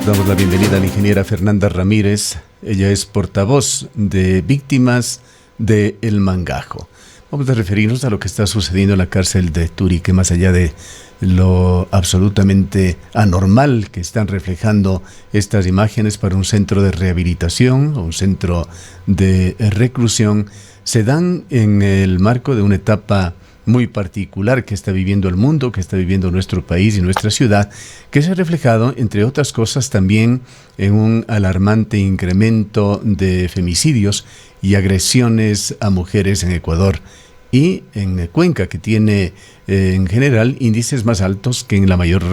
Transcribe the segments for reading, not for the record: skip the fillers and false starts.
Damos la bienvenida a la ingeniera Fernanda Ramírez. Ella es portavoz de víctimas de El Mangajo. Vamos a referirnos a lo que está sucediendo en la cárcel de Turi, que más allá de lo absolutamente anormal que están reflejando estas imágenes para un centro de rehabilitación o un centro de reclusión, se dan en el marco de una etapa muy particular que está viviendo el mundo, que está viviendo nuestro país y nuestra ciudad, que se ha reflejado, entre otras cosas, también en un alarmante incremento de femicidios y agresiones a mujeres en Ecuador y en Cuenca, que tiene en general índices más altos que en la mayor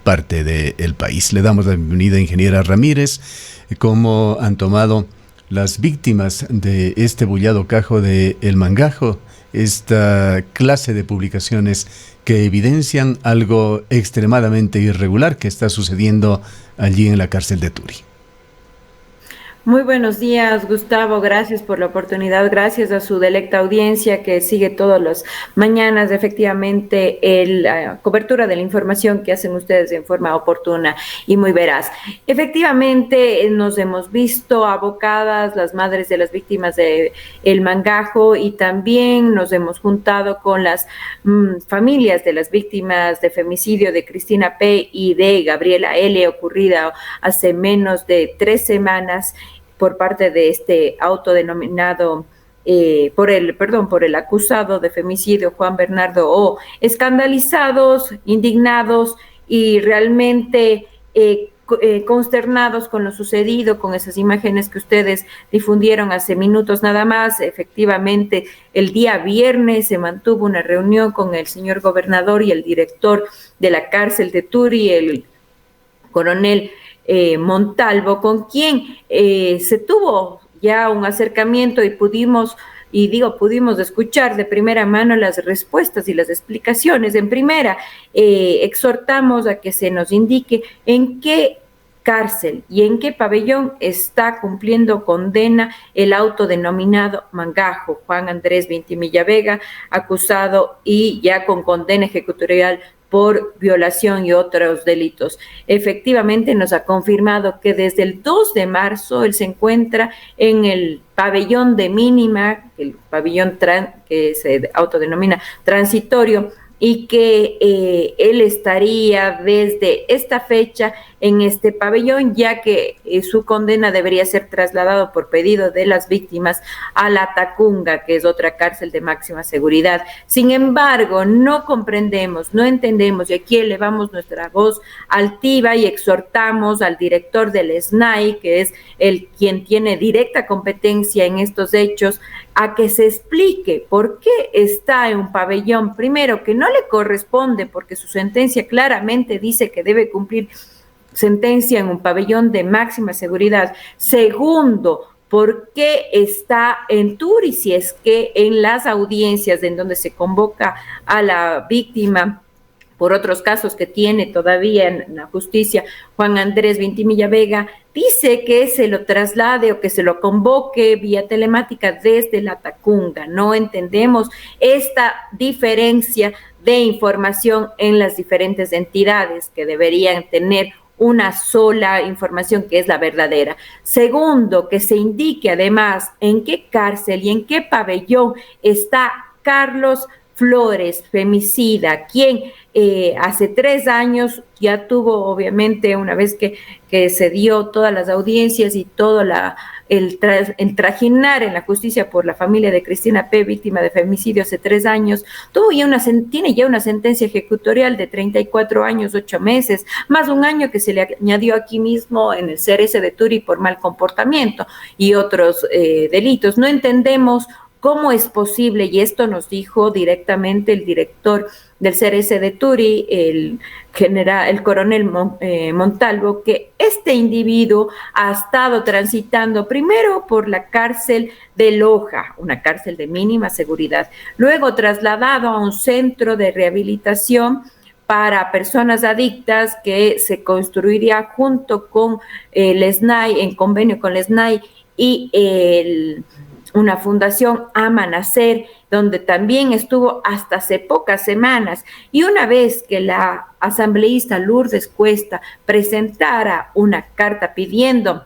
parte del país. Le damos la bienvenida a ingeniera Ramírez. ¿Cómo han tomado las víctimas de este bullado cajo de El Mangajo esta clase de publicaciones que evidencian algo extremadamente irregular que está sucediendo allí en la cárcel de Turi? Muy buenos días, Gustavo. Gracias por la oportunidad. Gracias a su delecta audiencia que sigue todas las mañanas, efectivamente, la cobertura de la información que hacen ustedes en forma oportuna y muy veraz. Efectivamente, nos hemos visto abocadas las madres de las víctimas de El Mangajo y también nos hemos juntado con las familias de las víctimas de femicidio de Cristina P. y de Gabriela L., ocurrida hace menos de 3 semanas, por parte de este autodenominado, por el acusado de femicidio Juan Bernardo O., escandalizados, indignados y realmente consternados con lo sucedido, con esas imágenes que ustedes difundieron hace minutos nada más. Efectivamente, el día viernes se mantuvo una reunión con el señor gobernador y el director de la cárcel de Turi, el coronel Montalvo, con quien se tuvo ya un acercamiento y pudimos escuchar de primera mano las respuestas y las explicaciones. En primera, exhortamos a que se nos indique en qué cárcel y en qué pabellón está cumpliendo condena el autodenominado Mangajo, Juan Andrés Vintimilla Vega, acusado y ya con condena ejecutorial por violación y otros delitos. Efectivamente, nos ha confirmado que desde el 2 de marzo él se encuentra en el pabellón de mínima, el pabellón que se autodenomina transitorio, y que él estaría desde esta fecha en este pabellón, ya que su condena debería ser trasladado por pedido de las víctimas a la Tacunga, que es otra cárcel de máxima seguridad. Sin embargo, no comprendemos, no entendemos, y aquí elevamos nuestra voz altiva y exhortamos al director del SNAI, que es quien tiene directa competencia en estos hechos, a que se explique por qué está en un pabellón, primero, que no le corresponde, porque su sentencia claramente dice que debe cumplir sentencia en un pabellón de máxima seguridad. Segundo, ¿por qué está en Turi si es que en las audiencias en donde se convoca a la víctima por otros casos que tiene todavía en la justicia Juan Andrés Vintimilla Vega, dice que se lo traslade o que se lo convoque vía telemática desde la Tacunga? No entendemos esta diferencia de información en las diferentes entidades que deberían tener una sola información que es la verdadera. Segundo, que se indique además en qué cárcel y en qué pabellón está Carlos Flores, femicida, quien hace 3 años ya tuvo, obviamente, una vez que se dio todas las audiencias y todo el trajinar en la justicia por la familia de Cristina P., víctima de femicidio hace 3 años, tiene ya una sentencia ejecutorial de 34 años, 8 meses, más un año que se le añadió aquí mismo en el CRS de Turi por mal comportamiento y otros delitos. No entendemos cómo es posible, y esto nos dijo directamente el director del CRS de Turi, el coronel Montalvo, que este individuo ha estado transitando primero por la cárcel de Loja, una cárcel de mínima seguridad, luego trasladado a un centro de rehabilitación para personas adictas que se construiría junto con el SNAI, en convenio con el SNAI y una fundación Ama Nacer, donde también estuvo hasta hace pocas semanas. Y una vez que la asambleísta Lourdes Cuesta presentara una carta pidiendo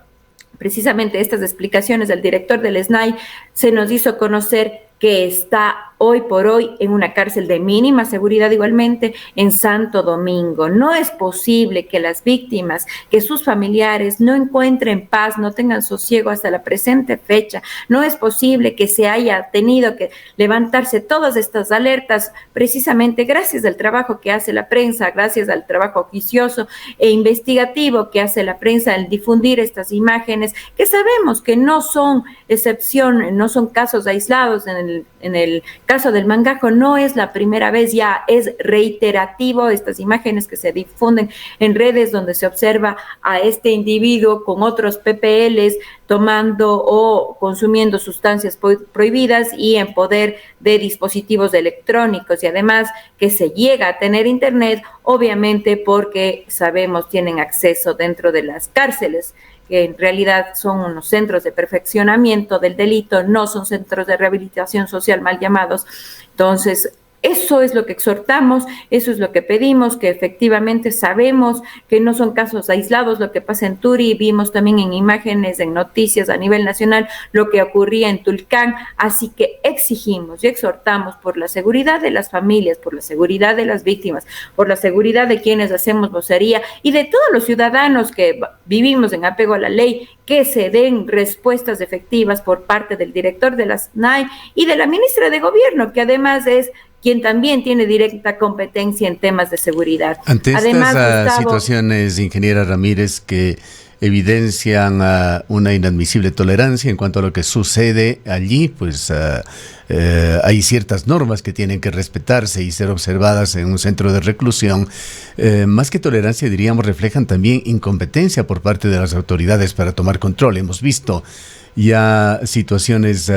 precisamente estas explicaciones del director del SNAI, se nos hizo conocer que está hoy por hoy en una cárcel de mínima seguridad igualmente en Santo Domingo. No es posible que las víctimas, que sus familiares no encuentren paz, no tengan sosiego hasta la presente fecha. No es posible que se haya tenido que levantarse todas estas alertas precisamente gracias al trabajo que hace la prensa, gracias al trabajo oficioso e investigativo que hace la prensa al difundir estas imágenes que sabemos que no son excepción, no son casos aislados. En el caso del Mangajo no es la primera vez, ya es reiterativo estas imágenes que se difunden en redes donde se observa a este individuo con otros PPLs tomando o consumiendo sustancias prohibidas y en poder de dispositivos electrónicos, y además que se llega a tener internet, obviamente porque sabemos tienen acceso dentro de las cárceles, que en realidad son unos centros de perfeccionamiento del delito, no son centros de rehabilitación social mal llamados. Entonces, eso es lo que exhortamos, eso es lo que pedimos, que efectivamente sabemos que no son casos aislados lo que pasa en Turi, vimos también en imágenes, en noticias a nivel nacional lo que ocurría en Tulcán, así que exigimos y exhortamos por la seguridad de las familias, por la seguridad de las víctimas, por la seguridad de quienes hacemos vocería y de todos los ciudadanos que vivimos en apego a la ley, que se den respuestas efectivas por parte del director de la SNAI y de la ministra de Gobierno, que además es quien también tiene directa competencia en temas de seguridad. Ante Además, estas Gustavo, situaciones, ingeniera Ramírez, que evidencian una inadmisible tolerancia en cuanto a lo que sucede allí, pues hay ciertas normas que tienen que respetarse y ser observadas en un centro de reclusión. Más que tolerancia, diríamos, reflejan también incompetencia por parte de las autoridades para tomar control. Hemos visto ya situaciones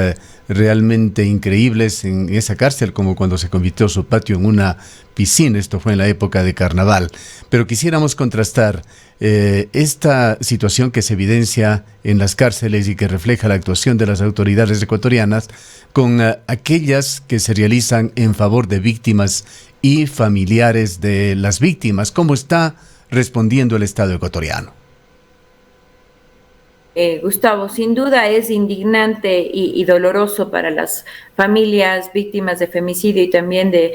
realmente increíbles en esa cárcel, como cuando se convirtió su patio en una piscina. Esto fue en la época de carnaval. Pero quisiéramos contrastar esta situación que se evidencia en las cárceles y que refleja la actuación de las autoridades ecuatorianas con aquellas que se realizan en favor de víctimas y familiares de las víctimas. ¿Cómo está respondiendo el Estado ecuatoriano? Gustavo, sin duda es indignante y doloroso para las familias víctimas de femicidio y también de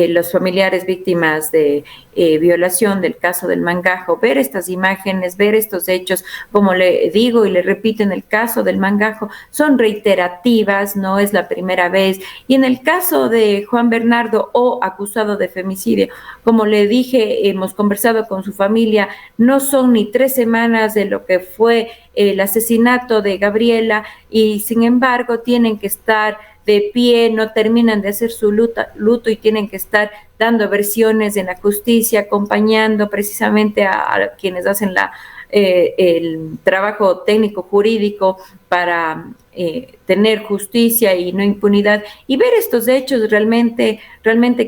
los familiares víctimas de violación del caso del Mangajo, ver estas imágenes, ver estos hechos, como le digo y le repito, en el caso del Mangajo son reiterativas, no es la primera vez, y en el caso de Juan Bernardo, acusado de femicidio, como le dije, hemos conversado con su familia, no son ni 3 semanas de lo que fue el asesinato de Gabriela, y sin embargo tienen que estar de pie, no terminan de hacer su luto y tienen que estar dando versiones en la justicia, acompañando precisamente a quienes hacen el trabajo técnico jurídico para tener justicia y no impunidad, y ver estos hechos realmente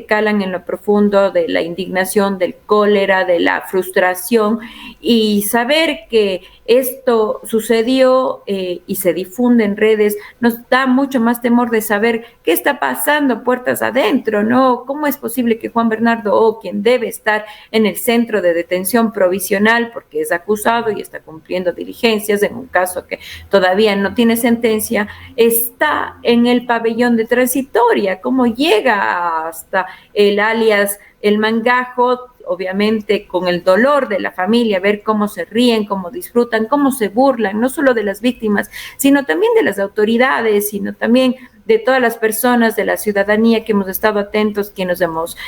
calan en lo profundo de la indignación, del cólera, de la frustración, y saber que esto sucedió y se difunde en redes nos da mucho más temor de saber qué está pasando puertas adentro, ¿no? ¿Cómo es posible que Juan Bernardo, quien debe estar en el centro de detención provisional porque es acusado y está cumpliendo diligencias en un caso que todavía no tiene sentencia, está en el pabellón de transitoria? ¿Cómo llega hasta el alias El Mangajo? Obviamente con el dolor de la familia, ver cómo se ríen, cómo disfrutan, cómo se burlan, no solo de las víctimas, sino también de las autoridades, sino también de todas las personas de la ciudadanía que hemos estado atentos, que nos hemos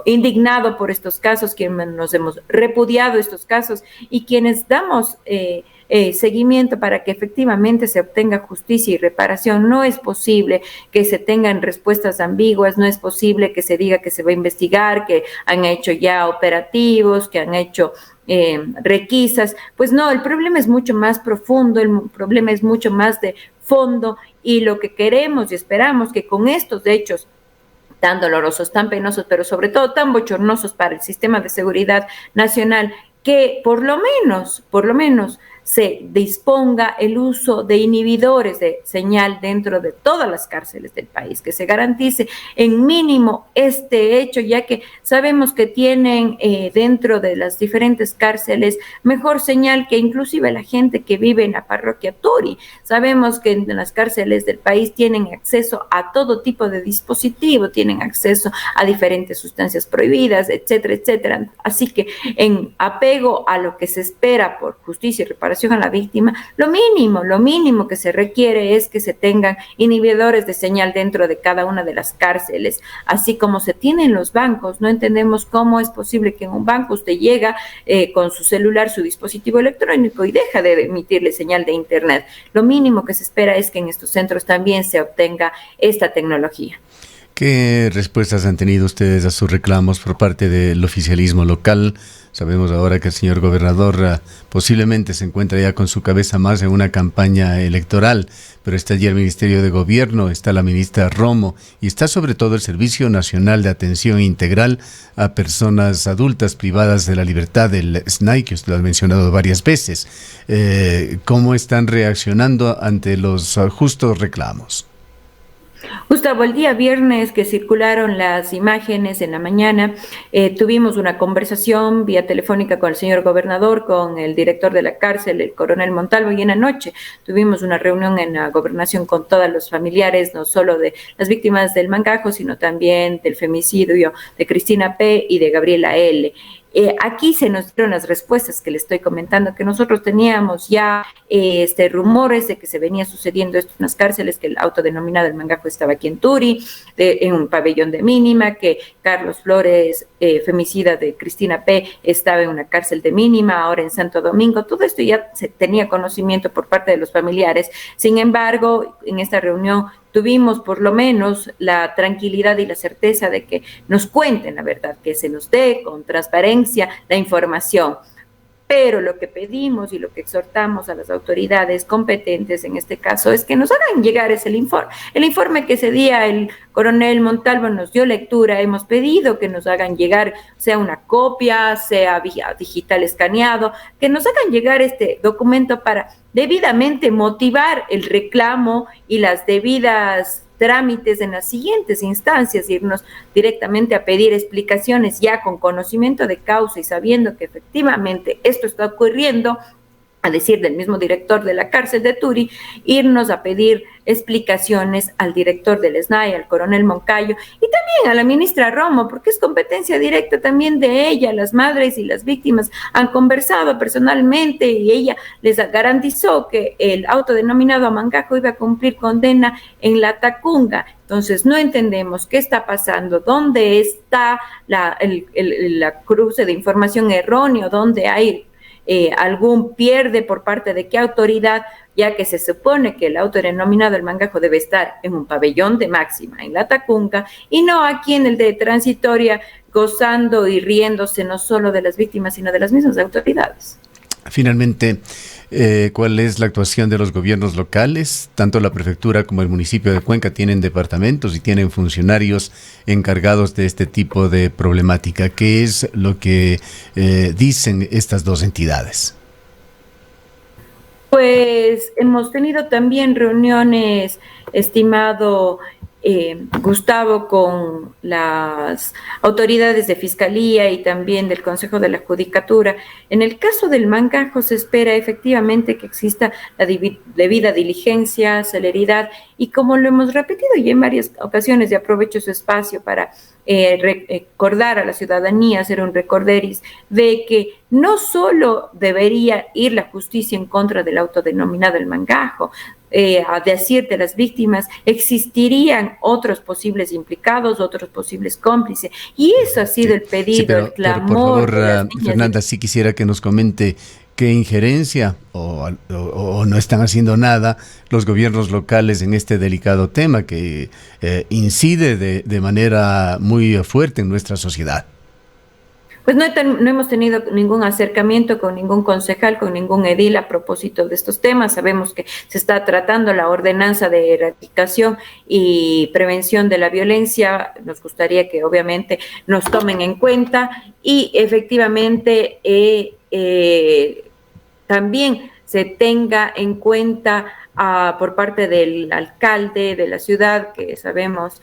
indignado por estos casos, que nos hemos repudiado estos casos y quienes damos seguimiento para que efectivamente se obtenga justicia y reparación. No es posible que se tengan respuestas ambiguas, no es posible que se diga que se va a investigar, que han hecho ya operativos, que han hecho requisas. Pues no, el problema es mucho más profundo, el problema es mucho más de fondo, y lo que queremos y esperamos que con estos hechos tan dolorosos, tan penosos, pero sobre todo tan bochornosos para el sistema de seguridad nacional, que por lo menos se disponga el uso de inhibidores de señal dentro de todas las cárceles del país, que se garantice en mínimo este hecho, ya que sabemos que tienen dentro de las diferentes cárceles mejor señal que inclusive la gente que vive en la parroquia Turi. Sabemos que en las cárceles del país tienen acceso a todo tipo de dispositivo, tienen acceso a diferentes sustancias prohibidas, etcétera, etcétera. Así que en apego a lo que se espera por justicia y reparación a la víctima, lo mínimo que se requiere es que se tengan inhibidores de señal dentro de cada una de las cárceles, así como se tiene en los bancos. No entendemos cómo es posible que en un banco usted llega con su celular, su dispositivo electrónico y deja de emitirle señal de internet. Lo mínimo que se espera es que en estos centros también se obtenga esta tecnología. ¿Qué respuestas han tenido ustedes a sus reclamos por parte del oficialismo local? Sabemos ahora que el señor gobernador posiblemente se encuentra ya con su cabeza más en una campaña electoral, pero está allí el Ministerio de Gobierno, está la ministra Romo y está sobre todo el Servicio Nacional de Atención Integral a Personas Adultas Privadas de la Libertad, el SNAI, que usted lo ha mencionado varias veces. ¿Cómo están reaccionando ante los justos reclamos? Gustavo, el día viernes que circularon las imágenes en la mañana, tuvimos una conversación vía telefónica con el señor gobernador, con el director de la cárcel, el coronel Montalvo, y en la noche tuvimos una reunión en la gobernación con todos los familiares, no solo de las víctimas del Mangajo, sino también del femicidio de Cristina P. y de Gabriela L. Aquí se nos dieron las respuestas que le estoy comentando, que nosotros teníamos ya rumores de que se venía sucediendo esto en las cárceles, que el autodenominado El Mangajo estaba aquí en Turi, en un pabellón de mínima, que Carlos Flores, femicida de Cristina P., estaba en una cárcel de mínima, ahora en Santo Domingo. Todo esto ya se tenía conocimiento por parte de los familiares. Sin embargo, en esta reunión tuvimos por lo menos la tranquilidad y la certeza de que nos cuenten la verdad, que se nos dé con transparencia la información. Pero lo que pedimos y lo que exhortamos a las autoridades competentes en este caso es que nos hagan llegar ese informe. El informe que ese día el coronel Montalvo nos dio lectura, hemos pedido que nos hagan llegar, sea una copia, sea digital escaneado, que nos hagan llegar este documento para debidamente motivar el reclamo y las debidas trámites en las siguientes instancias, irnos directamente a pedir explicaciones ya con conocimiento de causa y sabiendo que efectivamente esto está ocurriendo, a decir del mismo director de la cárcel de Turi, irnos a pedir explicaciones al director del SNAI, al coronel Moncayo, y también a la ministra Romo, porque es competencia directa también de ella. Las madres y las víctimas han conversado personalmente y ella les garantizó que el autodenominado Mangajo iba a cumplir condena en la Tacunga. Entonces, no entendemos qué está pasando, dónde está la cruce de información erróneo, dónde hay algún pierde por parte de qué autoridad, ya que se supone que el autodenominado El Mangajo debe estar en un pabellón de máxima, en la Tacunga, y no aquí en el de transitoria, gozando y riéndose no solo de las víctimas, sino de las mismas autoridades. Finalmente, ¿cuál es la actuación de los gobiernos locales? Tanto la prefectura como el municipio de Cuenca tienen departamentos y tienen funcionarios encargados de este tipo de problemática. ¿Qué es lo que dicen estas dos entidades? Pues hemos tenido también reuniones, estimado Gustavo, con las autoridades de Fiscalía y también del Consejo de la Judicatura. En el caso del Mangajo se espera efectivamente que exista la debida diligencia, celeridad, y como lo hemos repetido ya en varias ocasiones, y aprovecho su espacio para recordar a la ciudadanía, hacer un recorderis de que no solo debería ir la justicia en contra del autodenominado El Mangajo, a decir de las víctimas, existirían otros posibles implicados, otros posibles cómplices, y eso ha sido el pedido, pero, el clamor. Pero por favor, Fernanda, sí quisiera que nos comente qué injerencia o no están haciendo nada los gobiernos locales en este delicado tema que incide de manera muy fuerte en nuestra sociedad. Pues no hemos tenido ningún acercamiento con ningún concejal, con ningún edil a propósito de estos temas. Sabemos que se está tratando la ordenanza de erradicación y prevención de la violencia. Nos gustaría que obviamente nos tomen en cuenta y efectivamente también se tenga en cuenta por parte del alcalde de la ciudad, que sabemos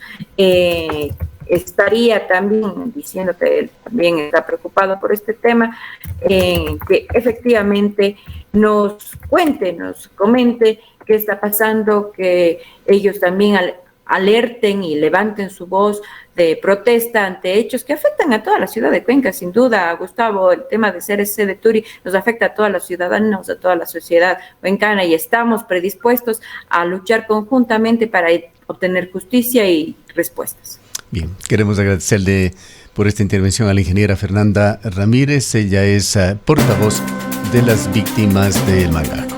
estaría también diciendo que él también está preocupado por este tema, que efectivamente nos cuente, nos comente qué está pasando, que ellos también alerten y levanten su voz de protesta ante hechos que afectan a toda la ciudad de Cuenca, sin duda, Gustavo. El tema de CRC de Turi nos afecta a todos los ciudadanos, a toda la sociedad cuencana, y estamos predispuestos a luchar conjuntamente para obtener justicia y respuestas. Bien, queremos agradecerle por esta intervención a la ingeniera Fernanda Ramírez. Ella es portavoz de las víctimas del Mangajo.